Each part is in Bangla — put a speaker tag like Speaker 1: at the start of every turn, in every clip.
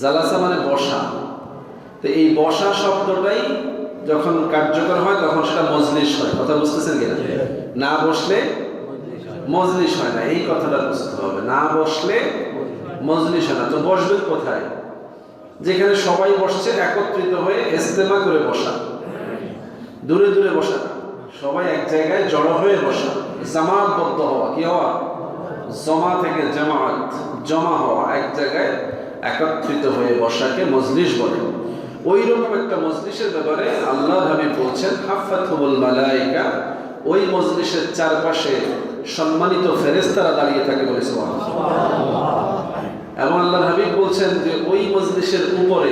Speaker 1: জালাসা মানে বসা। তো এই বসা শব্দটাই যখন কার্যকর হয় তখন সেটা মজলিস হয়। কথা বুঝতেছেন কিনা? না বসলে মজলিস হয় না, এই কথাটা বুঝতে হবে। না বসলে মজলিস হয় না। তো বসবেন কোথায়? যেখানে সবাই বসছে একত্রিত হয়ে ইজতেমা করে বসা, দূরে দূরে বসা না, সবাই এক জায়গায় জড়ো হয়ে বসা, জামাতবদ্ধ হওয়া। কি হওয়া? জমা থেকে জামাত, জমা হওয়া, এক জায়গায় একত্রিত হয়ে বসাকে মজলিস বলে। ওই রকম একটা মজলিসের ব্যাপারে আল্লাহ হাবিব বলছেন হাফাতুল মালাইকা, ওই মজলিসের চারপাশে সম্মানিত ফেরেশতারা দাঁড়িয়ে থাকে বলে সুবহানাল্লাহ। এবং আল্লাহ হাবিব বলছেন যে ওই মজলিসের উপরে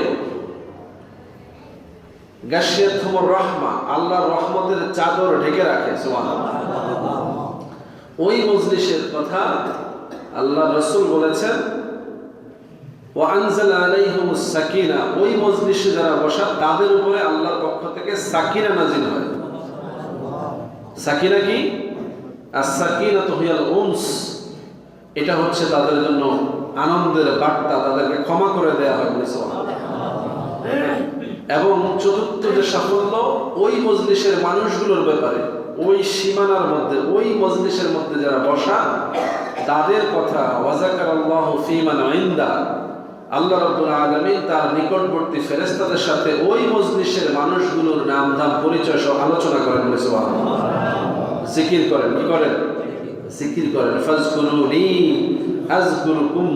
Speaker 1: গাশিয়াতুর রাহমা, আল্লাহর রহমতের চাদর ঢেকে রাখে। সুবহানাল্লাহ। ওই মজলিসের কথা আল্লাহ রাসূল বলেছেন ওয়া আনজালা আলাইহিমুস সাকিনা, ওই মজলিসে যারা বসা তাদের উপরে আল্লাহর পক্ষ থেকে সাকিনা নাযিল হয়। সাকিনা কি? আস-সাকিনাতু হিয়াল উনস, এটা হচ্ছে তাদের জন্য আনন্দের বার্তা, তাদেরকে ক্ষমা করে দেয়া হয় বলে সুবহানাল্লাহ। এবং চতুর্থ যে সাফল্য, ওই মজলিসের মানুষগুলোর ব্যাপারে, ওই সীমানার মধ্যে, ওই মজলিসের মধ্যে যারা বসা তাদের কথা ওয়াজাকারাল্লাহু ফীমান ইনদা, আল্লাহ রাব্বুল আলামিন তার নিকটবর্তী ফেরেশতাদের সাথে ওই মজলিসের মানুষগুলোর নাম ধাম পরিচয় সব আলোচনা করেন বলে সুবহানাল্লাহ। জিকির করেন। কি করেন? জিকির করেন। ফাজকুরুনি আযকুরুকুম,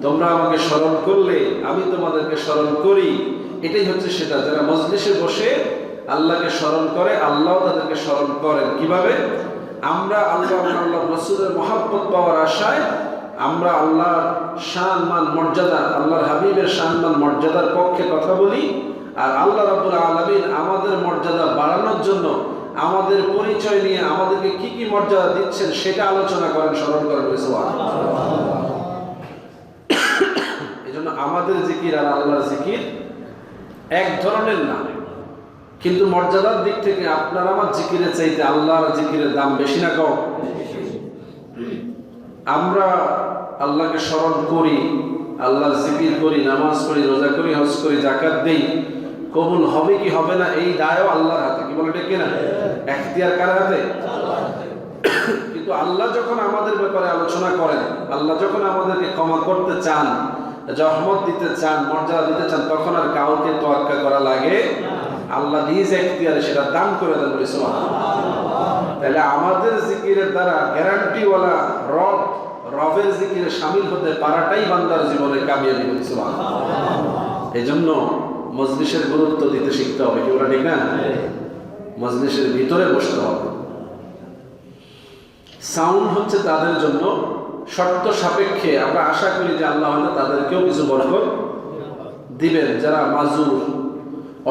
Speaker 1: তোমরা আমাকে স্মরণ করলে আমি তোমাদেরকে স্মরণ করি। এটাই হচ্ছে সেটা, যারা মজলিসে বসে আল্লাহকে স্মরণ করে, আল্লাহ তাদেরকে স্মরণ করেন। কিভাবে? আমরা আল্লাহ রাসূলের মহব্বত পাওয়ার আশায় আমরা আল্লাহর শান মান মর্যাদা, আল্লাহর হাবিবের শান মান মর্যাদার পক্ষে কথা বলি, আর আল্লাহ রাব্বুল আলামিন আমাদের মর্যাদা বাড়ানোর জন্য আমাদের পরিচয় নিয়ে আমাদেরকে কি কি মর্যাদা দিচ্ছেন সেটা আলোচনা করেন, স্মরণ করেন। এই জন্য আমাদের জিকির আর আল্লাহর জিকির এক ধরনের না, কিন্তু মর্যাদার দিক থেকে আপনার আমার জিকিরের চাইতে আল্লাহর জিকিরের দাম বেশি না কম? আমরা আল্লাহকে স্মরণ করি, আল্লাহর জিকির করি, নামাজ পড়ি, রোজা করি, হজ করি, যাকাত দেই, কবুল হবে কি হবে না এই দায়ও আল্লাহর হাতে। কি বলে ঠিক না? এখতিয়ার কার হাতে? কিন্তু আল্লাহ যখন আমাদের ব্যাপারে আলোচনা করেন, আল্লাহ যখন আমাদেরকে ক্ষমা করতে চান, রহমত দিতে চান, মর্যাদা দিতে চান, তখন আর কাউকে তোয়াক্কা করা লাগে? আল্লাহ নিজ এখতিয়ারে সেটা দান করে দেন বলে সুবহানাল্লাহ। তাহলে আমাদের জিকিরের দ্বারা গ্যারান্টিওয়ালা রবের জিকিরে শামিল হতে পারাটাই বান্দার জীবনে কামিয়াবি বলে সুবহানাল্লাহ। এই জন্য মজলিসের গুরুত্ব দিতে শিখতে হবে। কি বলা ঠিক না? মজলিসের ভিতরে বসতে হবে। সাউন্ড হচ্ছে তাদের জন্য শর্ত সাপেক্ষে, আমরা আশা করি যে আল্লাহ হয়তো তাদেরকেও কিছু বরকত দিবেন। যারা মাজুর,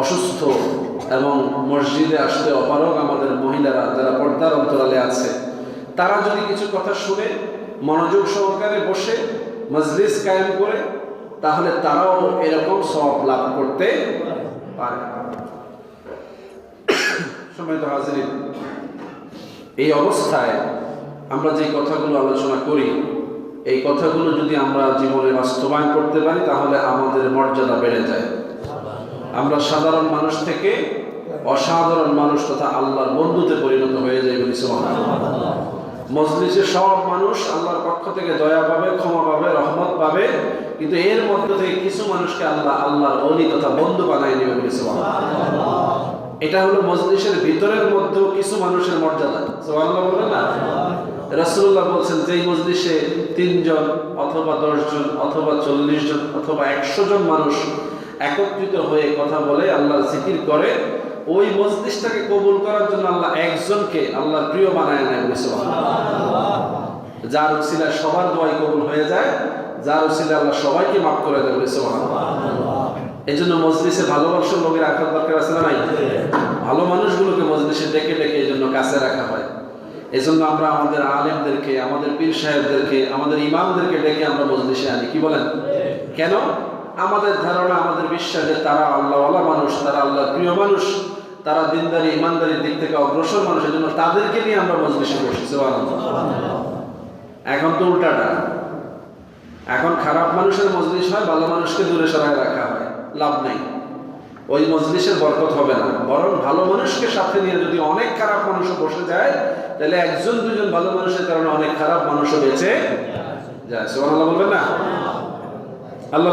Speaker 1: অসুস্থ এবং মসজিদে আসতে অপারগ আমাদের মহিলারা যারা পর্দার অন্তরালে আছে, তারা যদি কিছু কথা শুনে মনোযোগ সহকারে বসে মজলিস কায়েম করে, তাহলে তারাও এরকম সওয়াব লাভ করতে পারে। সম্মানিত হাজিরিন, এই অবস্থায় আমরা যে কথাগুলো আলোচনা করি, এই কথাগুলো যদি আমরা জীবনে বাস্তবায়ন করতে পারি তাহলে আমাদের মর্যাদা বেড়ে যায়। আমরা সাধারণ মানুষ থেকে অসাধারণ মানুষ তথা আল্লাহর বন্ধুতে পরিণত হয়ে যায় বলি সুবহানাল্লাহ। মজলিসে সব মানুষ আল্লাহর পক্ষ থেকে দয়া পাবে, ক্ষমা পাবে, রহমত পাবে, কিন্তু এর মধ্য থেকে কিছু মানুষকে আল্লাহ আল্লাহর ওলি তথা বন্ধু বানায় নেবে বলি সুবহানাল্লাহ। এটা হলো মজলিসের ভিতরের মধ্যেও কিছু মানুষের মর্যাদা। সুবহানাল্লাহ বলেন না? রাসূলুল্লাহ বলছেন যেই মজলিসে 3 জন অথবা 10 জন অথবা 40 জন অথবা 100 জন মানুষ একত্রিত হয়ে কথা বলে, আল্লাহর জিকির করে, ওই মজলিসটাকে কবুল করার জন্য আল্লাহ একজনকে আল্লাহর প্রিয় বানায় নেয় বলে সুবহানাল্লাহ। যার উসিলায় সবার দোয়াই কবুল হয়ে যায়, যার উসিলায় আল্লাহ সবাইকে মাফ করে দেয় বলে সুবহানাল্লাহ। এই জন্য মজলিসে ভালোবাসার লোকের রাখার দরকার আছে না নাই? ভালো মানুষগুলোকে মজলিসে ডেকে ডেকে এই জন্য কাছে রাখা হয়। এই জন্য আমরা আমাদের আলেমদেরকে, আমাদের পীর সাহেবদেরকে, আমাদের ইমামদেরকে ডেকে আমরা মজলিসে আনি। কি বলেন? কেন? আমাদের ধারণা, আমাদের বিশ্বাস যে তারা আল্লাহওয়ালা মানুষ, তারা আল্লাহর প্রিয় মানুষ, তারা দিনদারি ইমানদারির দিক থেকে অগ্রসর মানুষ। এই জন্য তাদেরকে নিয়ে আমরা মজলিসে বসি। সুবহানাল্লাহ। এখন তো উল্টাটা, এখন খারাপ মানুষের মজলিস হয়, ভালো মানুষকে দূরে সরায় রাখা হয়, লাভ নেই, ওই মজলিসের বরকত হবে না। বরং ভালো মানুষকে সাথে নিয়ে যদি অনেক খারাপ মানুষও বসে যায়, তাহলে একজন দুজন ভালো মানুষের কারণে অনেক খারাপ মানুষও বেঁচে যায়। সুবহানাল্লাহ বলবেন না? আল্লাহ